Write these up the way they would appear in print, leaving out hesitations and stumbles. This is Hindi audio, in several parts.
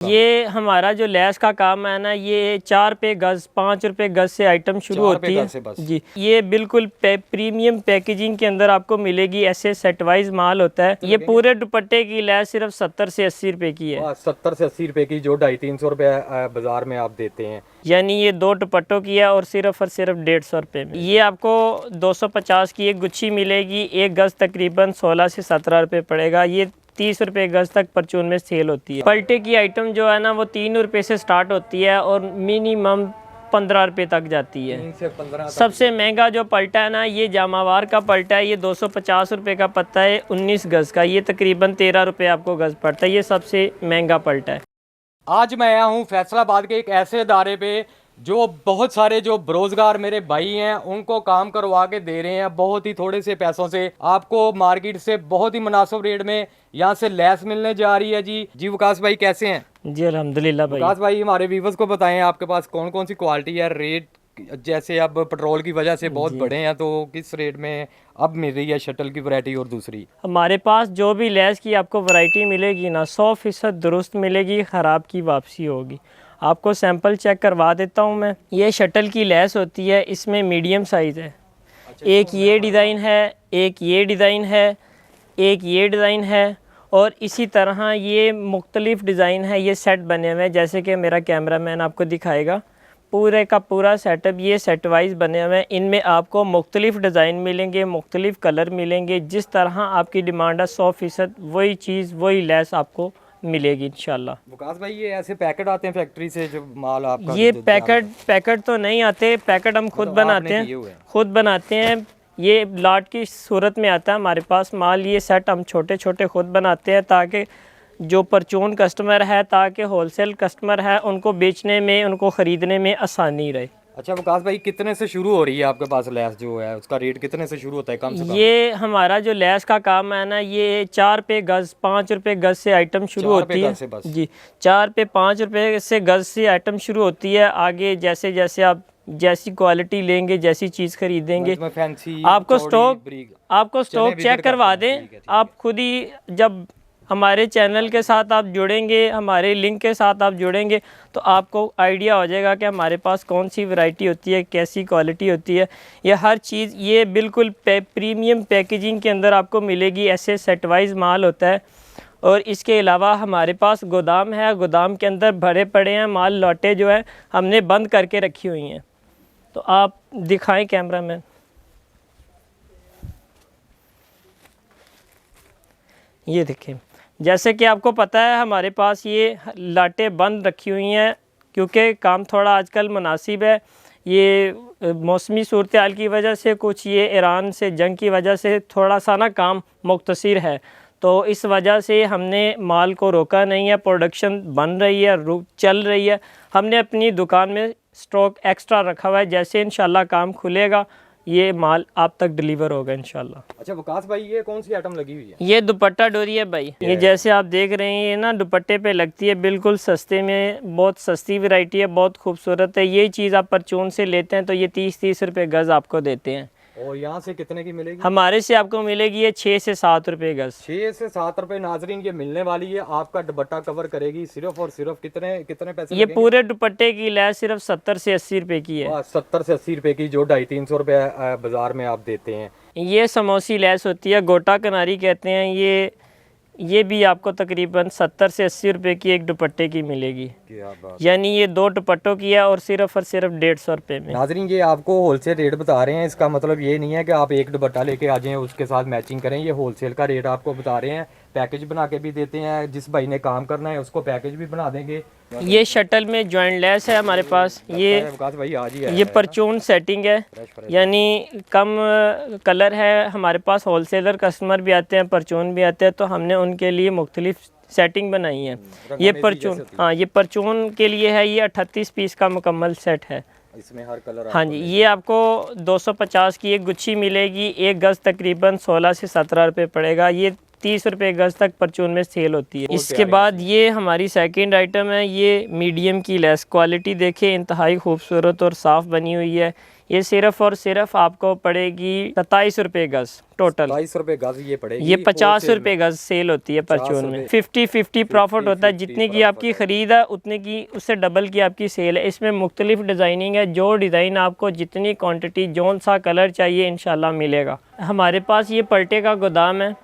ये हमारा जो लैस का काम है ना, ये 4 रुपये गज 5 रुपये गज से आइटम शुरू होती है जी। ये बिल्कुल प्रीमियम पैकेजिंग के अंदर आपको मिलेगी, ऐसे सेट वाइज माल होता है। ये पूरे दुपट्टे की लैस सिर्फ 70 से 80 रुपए की है। 70 से 80 रुपए की, जो 250-300 रुपए बाजार में आप देते हैं। यानी ये 2 दुपट्टों की है और सिर्फ 150 रुपए में। ये आपको 250 की एक गुच्छी मिलेगी, एक गज तकरीबन 16 से 17 रुपए पड़ेगा। ये 30 रुपए गज तक परचून में सेल होती है। पलटे की आइटम जो है ना, वो 3 रुपए से स्टार्ट होती है और मिनिमम 15 रुपए तक जाती है। 3 से 15 सबसे महंगा जो पलटा है ना, ये जामावार का पलटा है। ये 250 रुपए का पत्ता है, 19 गज का। ये तकरीबन 13 रुपए आपको गज पड़ता है। ये सबसे महंगा पलटा है। आज मैं आया हूँ फैसलाबाद के एक ऐसे इदारे पे जो बहुत सारे जो बेरोजगार मेरे भाई हैं उनको काम करवा के दे रहे हैं, बहुत ही थोड़े से पैसों से। आपको मार्केट से बहुत ही मुनासिब रेट में यहाँ से लैस मिलने जा रही है जी। वकास भाई कैसे हैं? जी अल्हम्दुलिल्लाह भाई। वकास भाई, हमारे व्यूवर्स को बताएं आपके पास कौन कौन सी क्वालिटी है, रेट जैसे अब पेट्रोल की वजह से बहुत बढ़े हैं तो किस रेट में अब मिल रही है शटल की वैरायटी? और दूसरी, हमारे पास जो भी लैस की आपको वैरायटी मिलेगी ना, 100% दुरुस्त मिलेगी, ख़राब की वापसी होगी। आपको सैंपल चेक करवा देता हूँ मैं। ये शटल की लैस होती है, इसमें मीडियम साइज़ है। एक ये डिज़ाइन है, एक ये डिज़ाइन है, एक ये डिज़ाइन है और इसी तरह ये मुख्तलिफ़ डिज़ाइन है। ये सेट बने हुए हैं, जैसे कि मेरा कैमरामैन आपको दिखाएगा। पूरे का पूरा सेटअप ये सेट वाइज बने हुए हैं। इनमें आपको मुख्तलिफ़ डिज़ाइन मिलेंगे, मुख्तलिफ़ कलर मिलेंगे। जिस तरह आपकी डिमांड है 100% वही चीज़, वही लैस आपको मिलेगी इंशाल्लाह। वकास भाई, ये ऐसे पैकेट आते हैं फैक्ट्री से जो माल आपका? ये पैकेट तो नहीं आते, पैकेट हम खुद बनाते हैं, खुद बनाते हैं। ये लाट की सूरत में आता है हमारे पास माल। ये सेट हम छोटे छोटे खुद बनाते हैं ताकि जो परचून कस्टमर है, ताकि होलसेल कस्टमर है, उनको बेचने में, उनको ख़रीदने में आसानी रहे। अच्छा वकास भाई, कितने से शुरू हो रही है आपके पास लैस जो है, उसका रेट कितने से शुरू होता है कम से कम? ये हमारा जो लैस का काम है ना, ये 4 रुपये गज 5 रुपये गज से आइटम शुरू होती है जी। 4 रुपये 5 रुपये से गज से आइटम शुरू होती है। आगे जैसे जैसे आप जैसी क्वालिटी लेंगे, जैसी चीज़ खरीदेंगे, आपको स्टॉक चेक करवा दें। आप खुद ही जब हमारे चैनल के साथ आप जुड़ेंगे, हमारे लिंक के साथ आप जुड़ेंगे, तो आपको आइडिया हो जाएगा कि हमारे पास कौन सी वैरायटी होती है, कैसी क्वालिटी होती है। ये हर चीज़ ये बिल्कुल प्रीमियम पैकेजिंग के अंदर आपको मिलेगी, ऐसे सेट वाइज माल होता है। और इसके अलावा हमारे पास गोदाम है, गोदाम के अंदर भरे पड़े हैं माल, लौटे जो है हमने बंद करके रखी हुई हैं। तो आप दिखाएं कैमरा मैन। ये देखें, जैसे कि आपको पता है हमारे पास ये लाटें बंद रखी हुई हैं क्योंकि काम थोड़ा आजकल मुनासिब है। ये मौसमी सूरत हाल की वजह से, कुछ ये ईरान से जंग की वजह से थोड़ा सा ना काम मुख्तसर है, तो इस वजह से हमने माल को रोका नहीं है। प्रोडक्शन बन रही है, चल रही है। हमने अपनी दुकान में स्टॉक एक्स्ट्रा रखा हुआ है। जैसे इंशाल्लाह काम खुलेगा ये माल आप तक डिलीवर होगा इंशाल्लाह। अच्छा वकास भाई, ये कौन सी आइटम लगी हुई है? ये दुपट्टा डोरी है भाई। ये जैसे आप देख रहे हैं, ये ना दुपट्टे पे लगती है, बिल्कुल सस्ते में, बहुत सस्ती वैरायटी है, बहुत खूबसूरत है। ये चीज़ आप परचून से लेते हैं तो ये 30 रुपए गज आपको देते हैं। और यहाँ से कितने की मिलेगी? हमारे से आपको मिलेगी ये 6 से 7 रुपए गज। 6 से 7 रुपए नाजरीन ये मिलने वाली है। आपका दुपट्टा कवर करेगी सिर्फ और सिर्फ कितने पैसे? ये पूरे दुपट्टे की लैस सिर्फ 70 से 80 रुपए की है। 70 से 80 रुपए की, जो 250-300 रुपए बाजार में आप देते हैं। ये समोसी लैस होती है, गोटा कनारी कहते हैं। ये भी आपको तकरीबन 70 से 80 रुपए की एक दुपट्टे की मिलेगी। यानी ये 2 दुपट्टों की है और सिर्फ 150 रुपए में। नाजरीन, ये आपको होलसेल रेट बता रहे हैं। इसका मतलब ये नहीं है कि आप एक दुपट्टा लेके आ जाएं उसके साथ मैचिंग करें। ये होलसेल का रेट आपको बता रहे हैं। पैकेज बना के भी देते हैं, जिस भाई ने काम करना है उसको पैकेज भी बना देंगे। ये शटल में जॉइंट लेस है हमारे पास। ये परचून सेटिंग है, यानी कम कलर है। हमारे पास होलसेलर कस्टमर भी आते हैं, परचून भी आते हैं, तो हमने उनके लिए मुख्तलिफ सेटिंग बनाई है। ये परचून, हाँ, ये परचून के लिए है। ये 38 पीस का मुकम्मल सेट है। इसमें हर कलर, हाँ जी। ये आपको 250 की एक गुच्छी मिलेगी, एक गज तकरीबन 16 से 17 रुपये पड़ेगा। ये 30 रुपये गज तक परचून में सेल होती है। इसके बाद ये हमारी सेकंड आइटम है, ये मीडियम की लेस, क्वालिटी देखिए इंतहाई खूबसूरत और साफ़ बनी हुई है। ये सिर्फ और सिर्फ आपको पड़ेगी 27 रुपये गज टोटल। 22 रुपए गज ये पड़ेगी। ये 50 रुपये गज सेल होती है परचून में। 50-50 प्रॉफिट होता है, जितने की आपकी ख़रीद है उतने की उससे डबल की आपकी सेल है। इसमें मुख्तलिफ डिज़ाइनिंग है, जो डिज़ाइन आपको जितनी क्वांटिटी जौन सा कलर चाहिए इंशाल्लाह मिलेगा। हमारे पास ये पलटे का गोदाम है।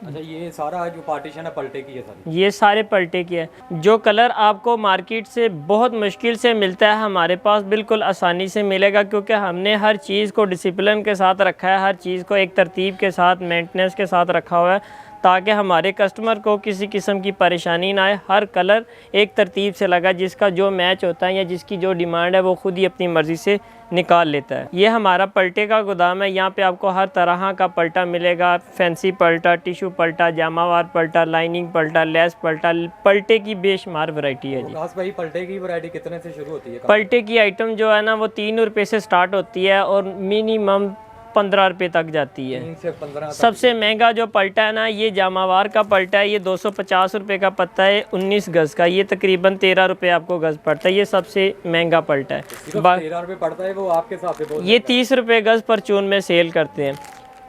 अच्छा, ये सारा जो पार्टीशन है पलटे की है सारी? ये सारे पलटे की है। जो कलर आपको मार्केट से बहुत मुश्किल से मिलता है हमारे पास बिल्कुल आसानी से मिलेगा, क्योंकि हमने हर चीज़ को डिसिप्लिन के साथ रखा है, हर चीज़ को एक तरतीब के साथ मेंटेनेंस के साथ रखा हुआ है, ताकि हमारे कस्टमर को किसी किस्म की परेशानी ना आए। हर कलर एक तरतीब से लगा, जिसका जो मैच होता है या जिसकी जो डिमांड है वो खुद ही अपनी मर्ज़ी से निकाल लेता है। ये हमारा पलटे का गोदाम है। यहाँ पे आपको हर तरह का पलटा मिलेगा, फैंसी पलटा, टिशू पलटा, जामावार पलटा, लाइनिंग पलटा, लेस पलटा, पलटे की बेशुमार वैरायटी है जी। भाई पलटे की वैरायटी कितने से शुरू होती है? पलटे की आइटम जो है ना वो 3 रुपये से स्टार्ट होती है और मिनिमम 15 रुपये तक जाती है। 3 से 15 सबसे महंगा जो पलटा है ना, ये जामावार का पलटा है। ये 250 रुपये का पत्ता है, 19 गज का। ये तकरीबन 13 रुपये आपको गज पड़ता है। ये सबसे महंगा पलटा है। 13 रुपये पड़ता है वो आपके साथ से? ये 30 रुपये गज परचून में सेल करते हैं।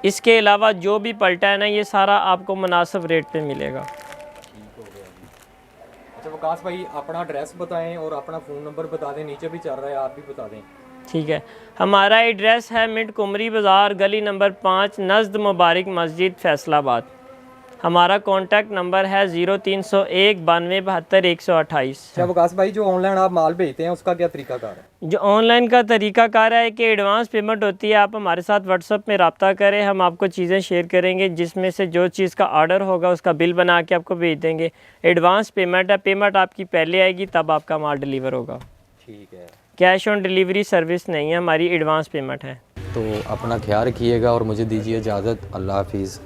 इसके अलावा जो भी पलटा है ना, ये सारा आपको मुनासिब रेट पे मिलेगा। अच्छा वकास भाई, अपना एड्रेस बताएं और अपना फ़ोन नंबर बता दें, नीचे भी चल रहा है, आप भी बता दें। ठीक है, हमारा एड्रेस है मिंट कुमरी बाज़ार, गली नंबर 5, नज़द मुबारक मस्जिद, फैसलाबाद। हमारा कॉन्टैक्ट नंबर है 0301 92 72 128। अच्छा वकास भाई, जो ऑनलाइन आप माल भेजते हैं उसका क्या तरीकाकार है? जो ऑनलाइन का तरीकाकार है कि एडवांस पेमेंट होती है। आप हमारे साथ व्हाट्सअप में रब्ता करें, हम आपको चीज़ें शेयर करेंगे, जिसमें से जो चीज़ का ऑर्डर होगा उसका बिल बना के आपको भेज देंगे। एडवांस पेमेंट है, पेमेंट आपकी पहले आएगी तब आपका माल डिलीवर होगा। ठीक है, कैश ऑन डिलीवरी सर्विस नहीं है हमारी, एडवांस पेमेंट है। तो अपना ख्याल रखिएगा और मुझे दीजिए इजाज़त। अल्लाह हाफिज़।